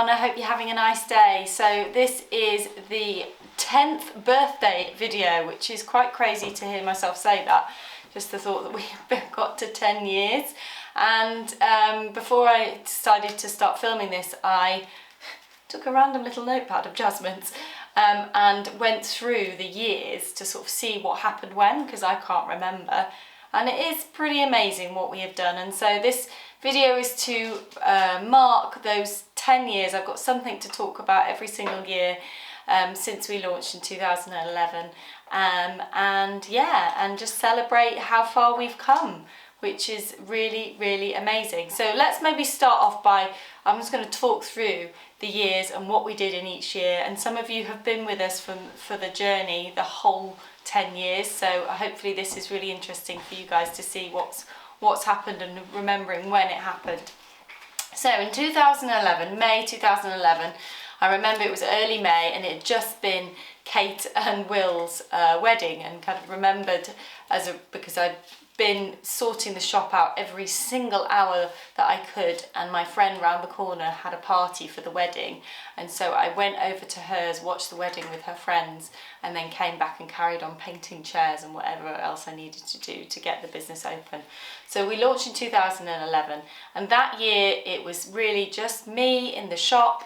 everyone, I hope you're having a nice day. So this is the 10th birthday video, which is quite crazy to hear myself say that. Just the thought that we've got to 10 years. And before I decided to start filming this, I took a random little notepad of Jasmine's and went through the years to sort of see what happened when, because I can't remember. And it is pretty amazing what we have done. And so this video is to mark those 10 years. I've got something to talk about every single year since we launched in 2011. And yeah, and just celebrate how far we've come, which is really, really amazing. So let's maybe start off by, I'm just going to talk through the years and what we did in each year. And some of you have been with us for the journey, the whole 10 years. So hopefully this is really interesting for you guys to see what's happened and remembering when it happened. So in 2011, May 2011, I remember it was early May and it had just been Kate and Will's wedding, and kind of remembered because I'd been sorting the shop out every single hour that I could, and my friend round the corner had a party for the wedding, and so I went over to hers, watched the wedding with her friends, and then came back and carried on painting chairs and whatever else I needed to do to get the business open. So we launched in 2011, and that year it was really just me in the shop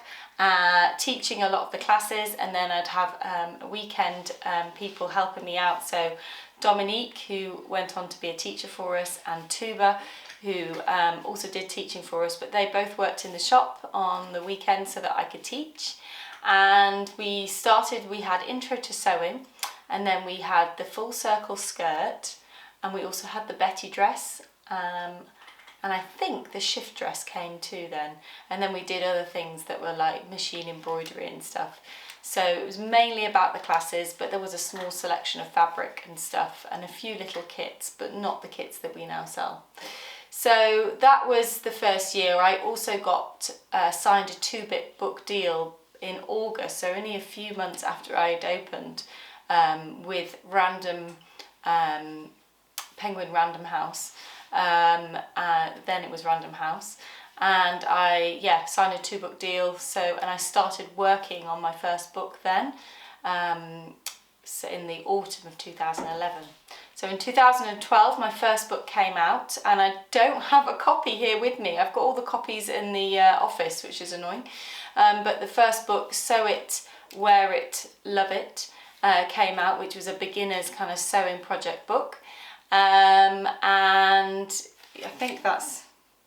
teaching a lot of the classes, and then I'd have a weekend people helping me out. So Dominique, who went on to be a teacher for us, and Tuba, who also did teaching for us, but they both worked in the shop on the weekend so that I could teach. And we had intro to sewing, and then we had the full circle skirt, and we also had the Betty dress, and I think the shift dress came too then. And then we did other things that were like machine embroidery and stuff. So it was mainly about the classes, but there was a small selection of fabric and stuff and a few little kits, but not the kits that we now sell. So that was the first year. I also got signed a 2-bit book deal in August, so only a few months after I'd opened, with Penguin Random House. Then it was Random House, and I signed a 2-book deal. And I started working on my first book then, so in the autumn of 2011. So in 2012 my first book came out, and I don't have a copy here with me. I've got all the copies in the office, which is annoying, but the first book, Sew It, Wear It, Love It, came out, which was a beginner's kind of sewing project book. And I think that's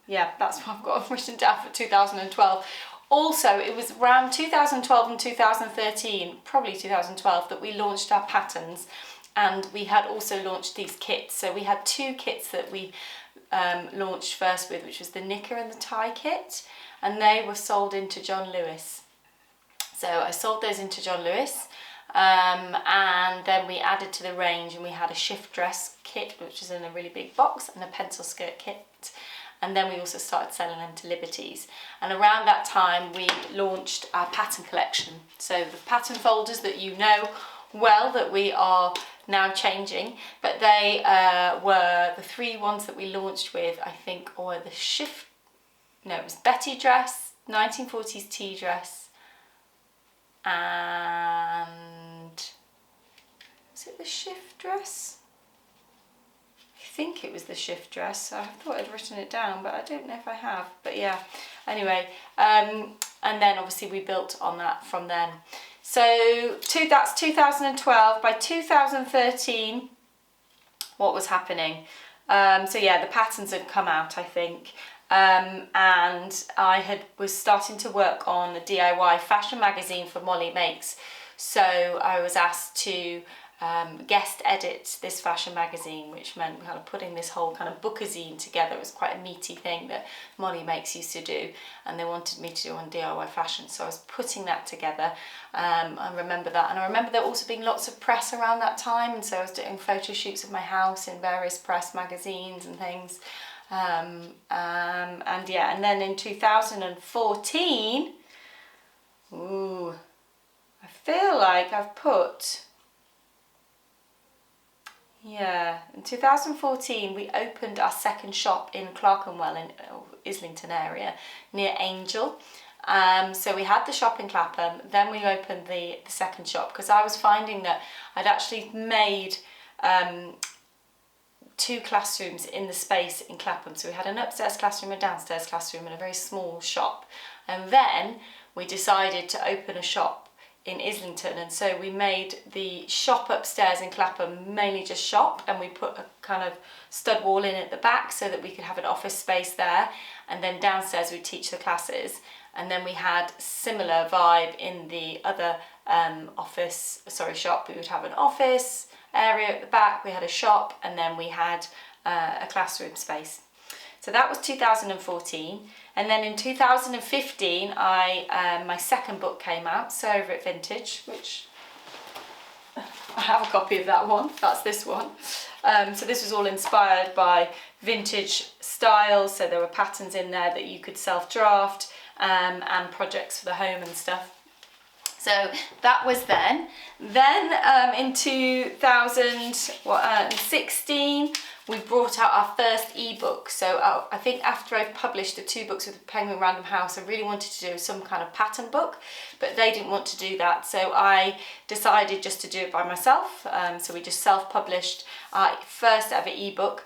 what I've got written down for 2012. Also, it was around 2012 and 2013, probably 2012, that we launched our patterns, and we had also launched these kits. So we had 2 kits that we launched first with, which was the knicker and the tie kit, and they were sold into John Lewis. So I sold those into John Lewis. And then we added to the range, and we had a shift dress kit, which is in a really big box, and a pencil skirt kit, and then we also started selling them to Liberties. And around that time we launched our pattern collection, so the pattern folders that you know well, that we are now changing, but they were the 3 ones that we launched with, I think, or it was Betty dress, 1940s tea dress, and was it the shift dress? I think it was the shift dress. I thought I'd written it down, but I don't know if I have. But yeah, anyway, and then obviously we built on that from then. So that's 2012. By 2013, what was happening? So yeah, the patterns had come out, I think. And I was starting to work on a DIY fashion magazine for Molly Makes. So I was asked to guest edit this fashion magazine, which meant kind of putting this whole kind of bookazine together. It was quite a meaty thing that Molly Makes used to do, and they wanted me to do on DIY fashion, so I was putting that together. I remember that, and I remember there also being lots of press around that time, and so I was doing photo shoots of my house in various press magazines and things. And then in 2014, I feel like I've put, in 2014 we opened our second shop in Clerkenwell in Islington area near Angel, So we had the shop in Clapham, then we opened the second shop, because I was finding that I'd actually made 2 classrooms in the space in Clapham. So we had an upstairs classroom, a downstairs classroom, and a very small shop. And then we decided to open a shop in Islington, and so we made the shop upstairs in Clapham mainly just shop, and we put a kind of stud wall in at the back so that we could have an office space there, and then downstairs we'd teach the classes. And then we had similar vibe in the other shop. We would have an office area at the back, we had a shop, and then we had a classroom space. So that was 2014. And then in 2015, my second book came out, So Over It Vintage, which I have a copy of that one. That's this one. So this was all inspired by vintage styles. So there were patterns in there that you could self-draft, and projects for the home and stuff. So that was then. Then in 2016, we brought out our first ebook. So I think after I've published the 2 books with Penguin Random House, I really wanted to do some kind of pattern book, but they didn't want to do that. So I decided just to do it by myself. So we just self-published our first ever ebook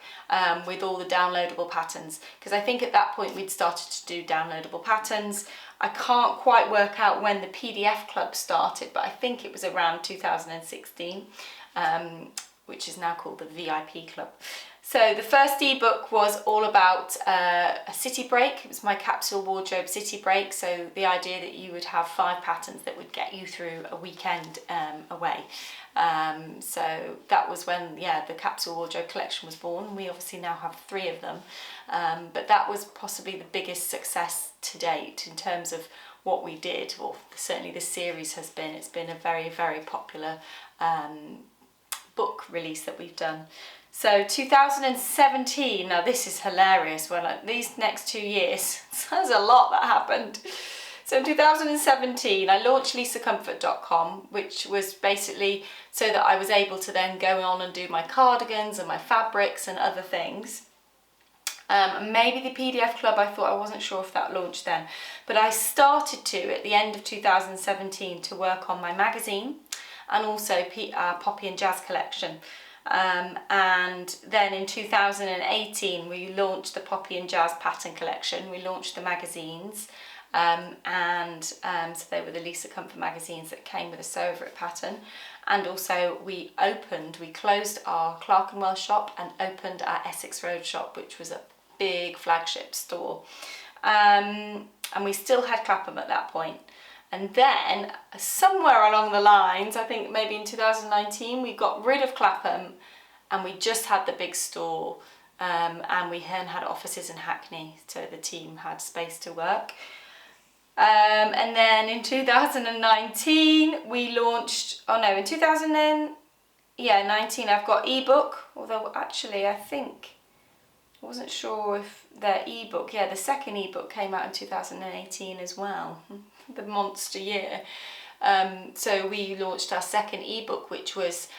with all the downloadable patterns. Because I think at that point we'd started to do downloadable patterns. I can't quite work out when the PDF Club started, but I think it was around 2016, which is now called the VIP Club. So the first ebook was all about a city break. It was my capsule wardrobe city break. So the idea that you would have 5 patterns that would get you through a weekend away. So that was when, the capsule wardrobe collection was born. We obviously now have 3 of them. But that was possibly the biggest success to date in terms of what we did, or certainly this series has been. It's been a very, very popular book release that we've done. So 2017, now this is hilarious, these next 2 years, there's a lot that happened. So in 2017, I launched lisacomfort.com, which was basically so that I was able to then go on and do my cardigans and my fabrics and other things. Maybe the PDF Club, I wasn't sure if that launched then, but I started to, at the end of 2017, to work on my magazine and also Poppy and Jazz collection. And then in 2018, we launched the Poppy and Jazz pattern collection. We launched the magazines, so they were the Lisa Comfort magazines that came with a Sew Over It pattern. And also we closed our Clerkenwell shop and opened our Essex Road shop, which was a big flagship store. And we still had Clapham at that point. And then somewhere along the lines, I think maybe in 2019, we got rid of Clapham and we just had the big store, and we then had offices in Hackney, so the team had space to work. And then in 2019, we launched, in 2019 I've got ebook, although actually I wasn't sure if their ebook, the second ebook came out in 2018 as well, the monster year. So we launched our second ebook, which was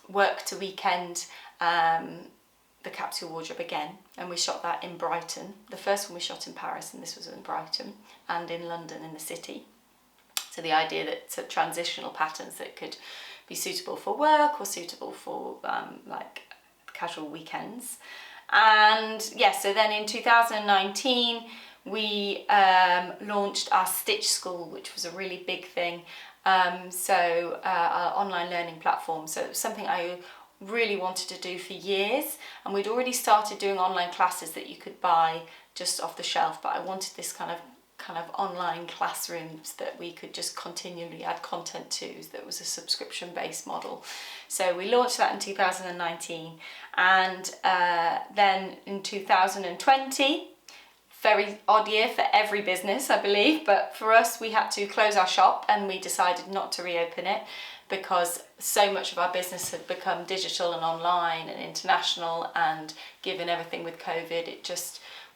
Work to Weekend, the capsule wardrobe again, and we shot that in Brighton. The first one we shot in Paris, and this was in Brighton, and in London in the city. So the idea that it's transitional patterns that could be suitable for work or suitable for like casual weekends. And so then in 2019 we launched our Stitch School, which was a really big thing. Our online learning platform. So it was something I really wanted to do for years, and we'd already started doing online classes that you could buy just off the shelf, but I wanted this kind of online classrooms that we could just continually add content to, that was a subscription-based model. So we launched that in 2019, and then in 2020, very odd year for every business, I believe, but for us, we had to close our shop and we decided not to reopen it because so much of our business had become digital and online and international, and given everything with COVID,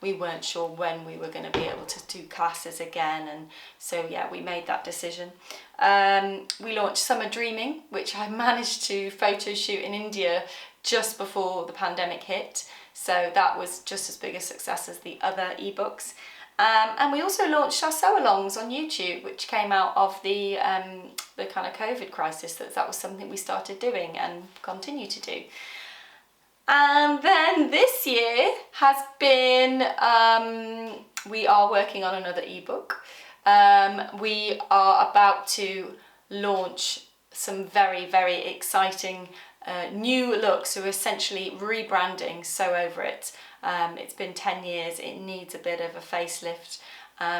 we weren't sure when we were going to be able to do classes again, and so we made that decision. We launched Summer Dreaming, which I managed to photo shoot in India just before the pandemic hit, so that was just as big a success as the other ebooks. And we also launched our sew-alongs on YouTube, which came out of the kind of COVID crisis. That was something we started doing and continue to do. And then this year has been, we are working on another ebook. We are about to launch some very, very exciting new looks. So we're essentially rebranding Sew Over It. It's been 10 years, it needs a bit of a facelift.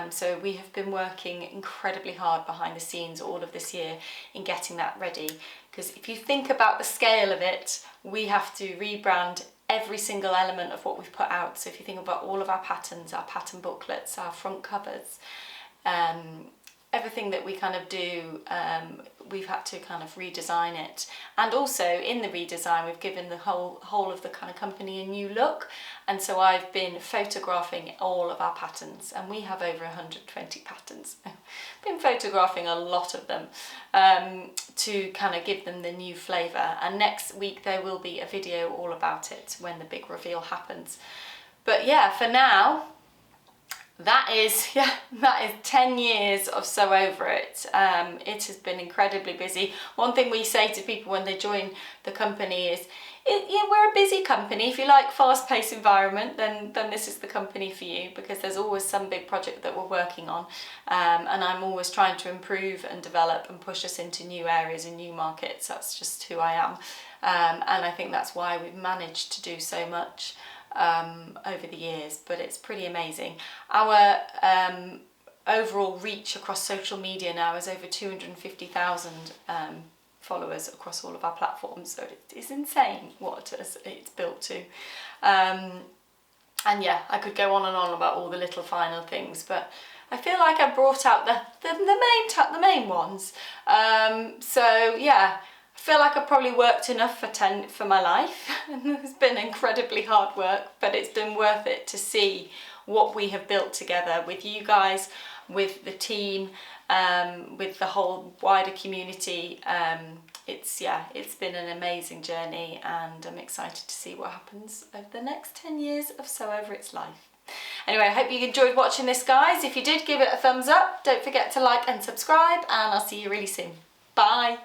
So we have been working incredibly hard behind the scenes all of this year in getting that ready. Because if you think about the scale of it, we have to rebrand every single element of what we've put out. So if you think about all of our patterns, our pattern booklets, our front covers, everything that we kind of do, we've had to kind of redesign it. And also in the redesign, we've given the whole of the kind of company a new look. And so I've been photographing all of our patterns, and we have over 120 patterns. Been photographing a lot of them to kind of give them the new flavour. And next week there will be a video all about it when the big reveal happens. But yeah, for now, that is 10 years of Sew Over It. It has been incredibly busy. One thing we say to people when they join the company is, we're a busy company. If you like fast-paced environment, then this is the company for you, because there's always some big project that we're working on. And I'm always trying to improve and develop and push us into new areas and new markets. That's just who I am. And I think that's why we've managed to do so much over the years, but it's pretty amazing. Our overall reach across social media now is over 250,000 followers across all of our platforms, so it is insane what it's built to. And yeah, I could go on and on about all the little final things, but I feel like I brought out the main ones. So yeah, I feel like I've probably worked enough for my life. It's been incredibly hard work, but it's been worth it to see what we have built together with you guys, with the team, with the whole wider community. It's been an amazing journey, and I'm excited to see what happens over the next 10 years of Sew Over Its life. Anyway, I hope you enjoyed watching this, guys. If you did, give it a thumbs up. Don't forget to like and subscribe, and I'll see you really soon. Bye.